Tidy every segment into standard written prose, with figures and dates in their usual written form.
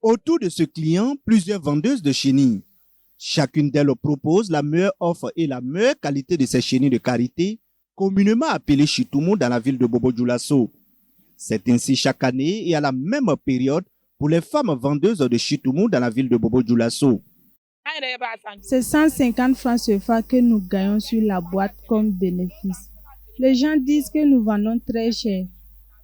Autour de ce client, plusieurs vendeuses de chenilles. Chacune d'elles propose la meilleure offre et la meilleure qualité de ces chenilles de karité, communément appelées chitoumou dans la ville de Bobo-Dioulasso. C'est ainsi chaque année et à la même période pour les femmes vendeuses de chitoumou dans la ville de Bobo-Dioulasso. C'est 150 francs CFA que nous gagnons sur la boîte comme bénéfice. Les gens disent que nous vendons très cher.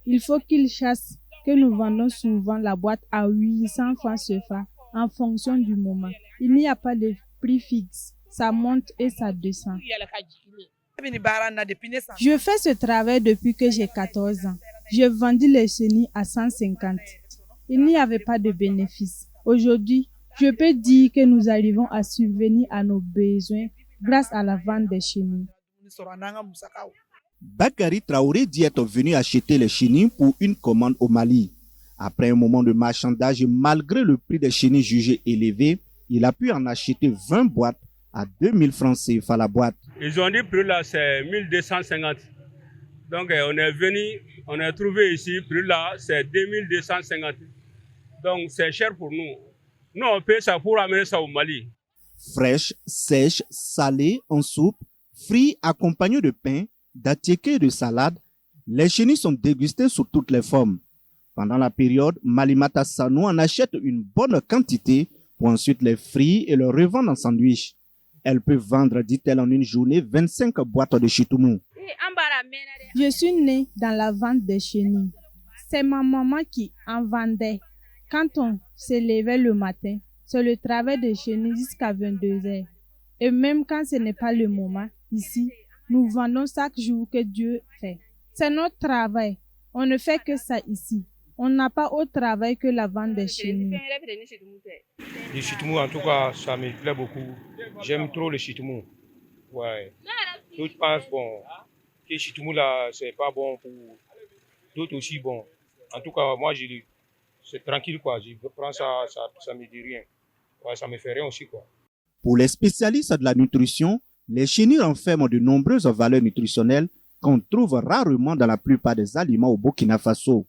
Il faut qu'ils chassent que nous vendons souvent la boîte à 800 francs CFA en fonction du moment. Il n'y a pas de prix fixe. Ça monte et ça descend. Je fais ce travail depuis que j'ai 14 ans. J'ai vendu les chenilles à 150. Il n'y avait pas de bénéfice. Aujourd'hui, je peux dire que nous arrivons à subvenir à nos besoins grâce à la vente des chenilles. Bakary Traoré dit être venu acheter les chenilles pour une commande au Mali. Après un moment de marchandage et malgré le prix des chenilles jugé élevé, il a pu en acheter 20 boîtes à 2000 francs CFA la boîte. Ils ont dit prix là c'est 1250. Donc on est venu, on a trouvé ici, prix là c'est 2250. Donc c'est cher pour nous. Nous on paye ça pour amener ça au Mali. Fraîche, sèche, salée, en soupe, frites accompagnées de pain, d'attiéké et de salade, les chenilles sont dégustées sous toutes les formes. Pendant la période, Malimata Sanou en achète une bonne quantité pour ensuite les frire et les revendre en sandwich. Elle peut vendre, dit-elle, en une journée 25 boîtes de chitoumou. Je suis née dans la vente des chenilles. C'est ma maman qui en vendait. Quand on se levait le matin, c'est le travail des chenilles jusqu'à 22 heures. Et même quand ce n'est pas le moment, ici, nous vendons chaque jour que Dieu fait. C'est notre travail. On ne fait que ça ici. On n'a pas autre travail que la vente des chenilles. Le chitoumou, en tout cas, ça me plaît beaucoup. J'aime trop le chitoumou. Ouais. D'autres pensent, bon, que le chitoumou, là, c'est pas bon pour d'autres aussi, bon. En tout cas, moi, c'est tranquille, quoi. Je prends ça, ça me dit rien. Ouais, ça me fait rien aussi, quoi. Pour les spécialistes de la nutrition, les chenilles renferment de nombreuses valeurs nutritionnelles qu'on trouve rarement dans la plupart des aliments au Burkina Faso.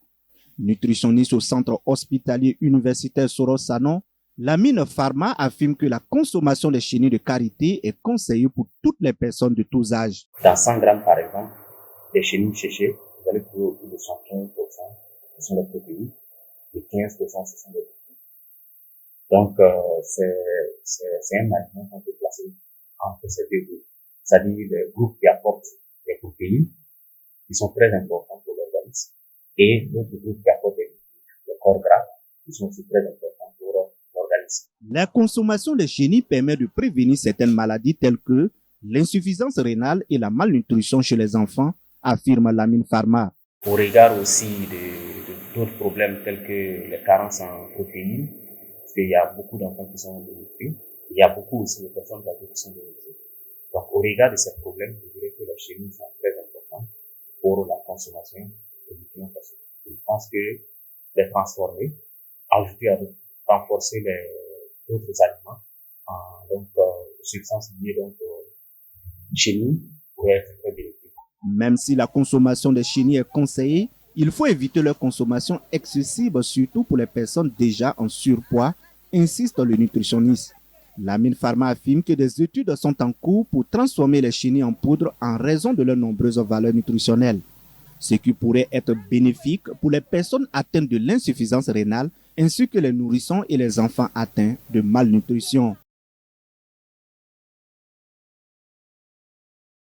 Nutritionniste au centre hospitalier universitaire Soros Sanon, Lamine Pharma affirme que la consommation des chenilles de karité est conseillée pour toutes les personnes de tous âges. Dans 100 grammes, par exemple, des chenilles séchées, vous allez trouver autour de 115%, ce sont des protéines, et 15%, ce sont des protéines. Donc, c'est un aliment qu'on peut placer entre ces deux groupes. C'est-à-dire les groupes qui apportent des protéines, qui sont très importants pour l'organisme, et d'autres groupes qui apportent des corps gras, qui sont aussi très importants pour l'organisme. La consommation de chenilles permet de prévenir certaines maladies telles que l'insuffisance rénale et la malnutrition chez les enfants, affirme Lamine Pharma. Au regard aussi d'autres problèmes tels que les carences en protéines, parce qu'il y a beaucoup d'enfants qui sont dénutris, il y a beaucoup aussi de personnes âgées qui sont dénutries. Donc, au regard de ces problèmes, je dirais que les chenilles sont très importantes pour la consommation de nutriments. Je pense que les transformer, ajouter à renforcer les autres aliments, donc substances liées donc chenilles pourraient être très bénéfiques. Même si la consommation de chenilles est conseillée, il faut éviter leur consommation excessive, surtout pour les personnes déjà en surpoids, insiste le nutritionniste. Lamine Pharma affirme que des études sont en cours pour transformer les chenilles en poudre en raison de leurs nombreuses valeurs nutritionnelles, ce qui pourrait être bénéfique pour les personnes atteintes de l'insuffisance rénale ainsi que les nourrissons et les enfants atteints de malnutrition.